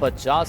50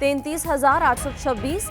33,826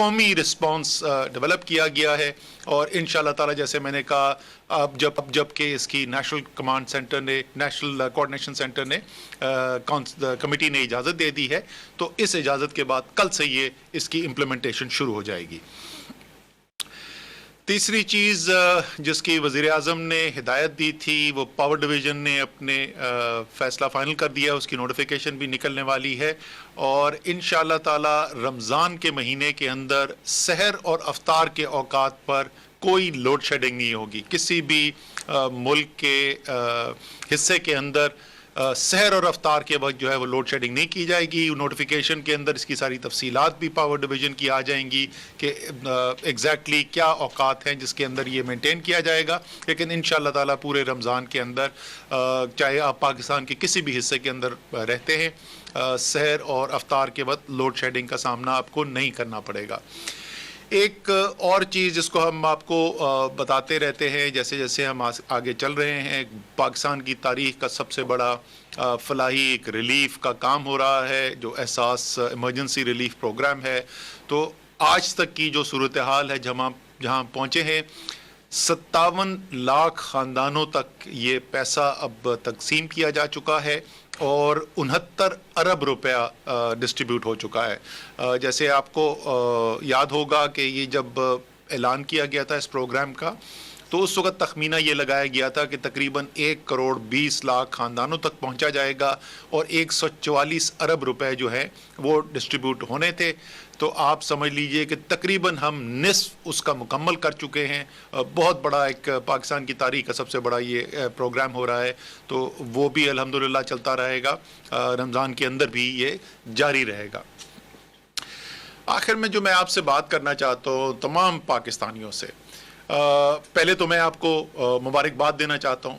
قومی response develop کیا گیا ہے، اور انشاءاللہ تعالی جیسے میں نے کہا اب جب کہ اس کی نیشنل کمانڈ سینٹر نے، نیشنل کوآرڈینیشن سینٹر نے، کمیٹی نے اجازت دے دی ہے، تو اس اجازت کے بعد کل سے یہ اس کی امپلیمنٹیشن شروع ہو جائے گی۔ تیسری چیز جس کی وزیر اعظم نے ہدایت دی تھی، وہ پاور ڈویژن نے اپنے فیصلہ فائنل کر دیا، اس کی نوٹیفیکیشن بھی نکلنے والی ہے، اور انشاءاللہ تعالی رمضان کے مہینے کے اندر سحر اور افطار کے اوقات پر کوئی لوڈ شیڈنگ نہیں ہوگی۔ کسی بھی ملک کے حصے کے اندر سحر اور افطار کے وقت جو ہے وہ لوڈ شیڈنگ نہیں کی جائے گی۔ نوٹیفیکیشن کے اندر اس کی ساری تفصیلات بھی پاور ڈویژن کی آ جائیں گی کہ ایگزیکٹلی کیا اوقات ہیں جس کے اندر یہ مینٹین کیا جائے گا، لیکن انشاءاللہ تعالی پورے رمضان کے اندر چاہے آپ پاکستان کے کسی بھی حصے کے اندر رہتے ہیں، سحر اور افطار کے وقت لوڈ شیڈنگ کا سامنا آپ کو نہیں کرنا پڑے گا۔ ایک اور چیز جس کو ہم آپ کو بتاتے رہتے ہیں جیسے جیسے ہم آگے چل رہے ہیں، پاکستان کی تاریخ کا سب سے بڑا فلاحی ایک ریلیف کا کام ہو رہا ہے جو احساس ایمرجنسی ریلیف پروگرام ہے۔ تو آج تک کی جو صورتحال ہے جہاں پہنچے ہیں، 57 لاکھ خاندانوں تک یہ پیسہ اب تقسیم کیا جا چکا ہے اور 69 ارب روپیہ ڈسٹریبیوٹ ہو چکا ہے۔ جیسے آپ کو یاد ہوگا کہ یہ جب اعلان کیا گیا تھا اس پروگرام کا، تو اس وقت تخمینہ یہ لگایا گیا تھا کہ تقریباً 1 کروڑ 20 لاکھ خاندانوں تک پہنچا جائے گا اور 144 ارب روپے جو ہے وہ ڈسٹریبیوٹ ہونے تھے۔ تو آپ سمجھ لیجئے کہ تقریباً ہم نصف اس کا مکمل کر چکے ہیں۔ بہت بڑا ایک پاکستان کی تاریخ کا سب سے بڑا یہ پروگرام ہو رہا ہے، تو وہ بھی الحمدللہ چلتا رہے گا، رمضان کے اندر بھی یہ جاری رہے گا۔ آخر میں جو میں آپ سے بات کرنا چاہتا ہوں تمام پاکستانیوں سے، پہلے تو میں آپ کو مبارکباد دینا چاہتا ہوں۔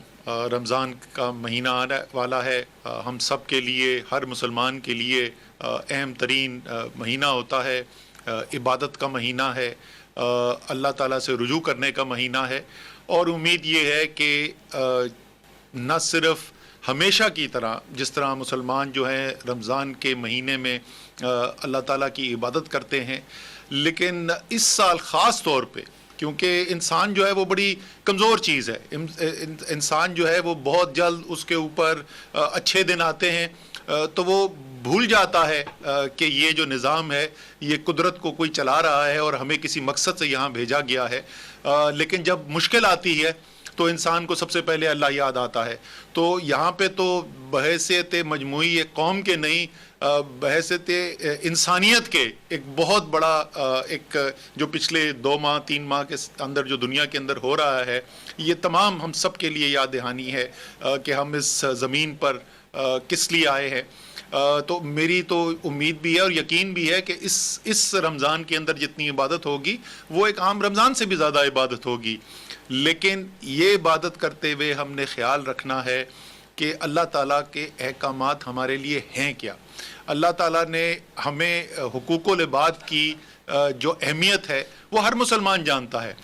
رمضان کا مہینہ آنے والا ہے، ہم سب کے لیے، ہر مسلمان کے لیے اہم ترین مہینہ ہوتا ہے، عبادت کا مہینہ ہے، اللہ تعالیٰ سے رجوع کرنے کا مہینہ ہے، اور امید یہ ہے کہ نہ صرف ہمیشہ کی طرح جس طرح مسلمان جو ہیں رمضان کے مہینے میں اللہ تعالیٰ کی عبادت کرتے ہیں، لیکن اس سال خاص طور پہ کیونکہ انسان جو ہے وہ بڑی کمزور چیز ہے، انسان جو ہے وہ بہت جلد اس کے اوپر اچھے دن آتے ہیں تو وہ بھول جاتا ہے کہ یہ جو نظام ہے یہ قدرت کو کوئی چلا رہا ہے اور ہمیں کسی مقصد سے یہاں بھیجا گیا ہے، لیکن جب مشکل آتی ہے تو انسان کو سب سے پہلے اللہ یاد آتا ہے۔ تو یہاں پہ تو بحیثیت مجموعی ایک قوم کے نہیں، بحیثیت انسانیت کے ایک بہت بڑا ایک جو پچھلے 2 ماہ 3 ماہ کے اندر جو دنیا کے اندر ہو رہا ہے، یہ تمام ہم سب کے لیے یاد دہانی ہے کہ ہم اس زمین پر کس لیے آئے ہیں۔ تو میری تو امید بھی ہے اور یقین بھی ہے کہ اس رمضان کے اندر جتنی عبادت ہوگی وہ ایک عام رمضان سے بھی زیادہ عبادت ہوگی، لیکن یہ عبادت کرتے ہوئے ہم نے خیال رکھنا ہے کہ اللہ تعالیٰ کے احکامات ہمارے لیے ہیں کیا۔ اللہ تعالیٰ نے ہمیں حقوق العباد کی جو اہمیت ہے وہ ہر مسلمان جانتا ہے۔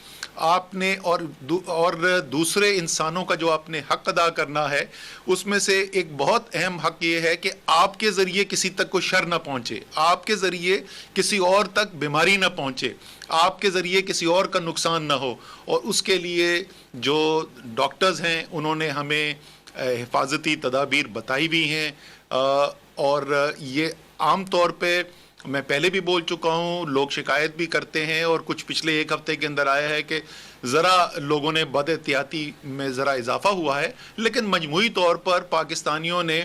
آپ نے اور دوسرے انسانوں کا جو آپ نے حق ادا کرنا ہے، اس میں سے ایک بہت اہم حق یہ ہے کہ آپ کے ذریعے کسی تک کوئی شر نہ پہنچے، آپ کے ذریعے کسی اور تک بیماری نہ پہنچے، آپ کے ذریعے کسی اور کا نقصان نہ ہو، اور اس کے لیے جو ڈاکٹرز ہیں انہوں نے ہمیں حفاظتی تدابیر بتائی بھی ہیں، اور یہ عام طور پہ میں پہلے بھی بول چکا ہوں، لوگ شکایت بھی کرتے ہیں اور کچھ پچھلے 1 ہفتے کے اندر آیا ہے کہ ذرا لوگوں نے بد احتیاطی میں ذرا اضافہ ہوا ہے، لیکن مجموعی طور پر پاکستانیوں نے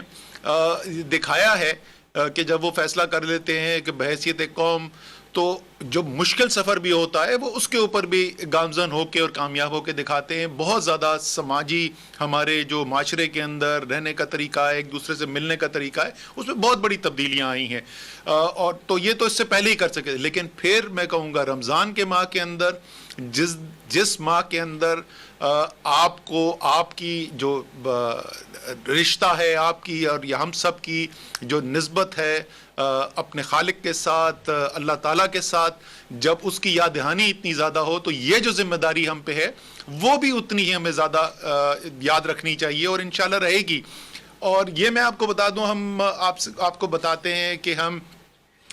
دکھایا ہے کہ جب وہ فیصلہ کر لیتے ہیں کہ بحیثیت قوم، تو جو مشکل سفر بھی ہوتا ہے وہ اس کے اوپر بھی گامزن ہو کے اور کامیاب ہو کے دکھاتے ہیں۔ بہت زیادہ سماجی ہمارے جو معاشرے کے اندر رہنے کا طریقہ ہے، ایک دوسرے سے ملنے کا طریقہ ہے، اس میں بہت بڑی تبدیلیاں آئی ہیں، اور تو یہ تو اس سے پہلے ہی کر سکے، لیکن پھر میں کہوں گا رمضان کے ماہ کے اندر جس ماہ کے اندر آپ کو آپ کی جو رشتہ ہے، آپ کی اور ہم سب کی جو نسبت ہے اپنے خالق کے ساتھ، اللہ تعالیٰ کے ساتھ، جب اس کی یاد دہانی اتنی زیادہ ہو تو یہ جو ذمہ داری ہم پہ ہے وہ بھی اتنی ہی ہمیں زیادہ یاد رکھنی چاہیے اور انشاءاللہ رہے گی۔ اور یہ میں آپ کو بتا دوں، ہم آپ کو بتاتے ہیں کہ ہم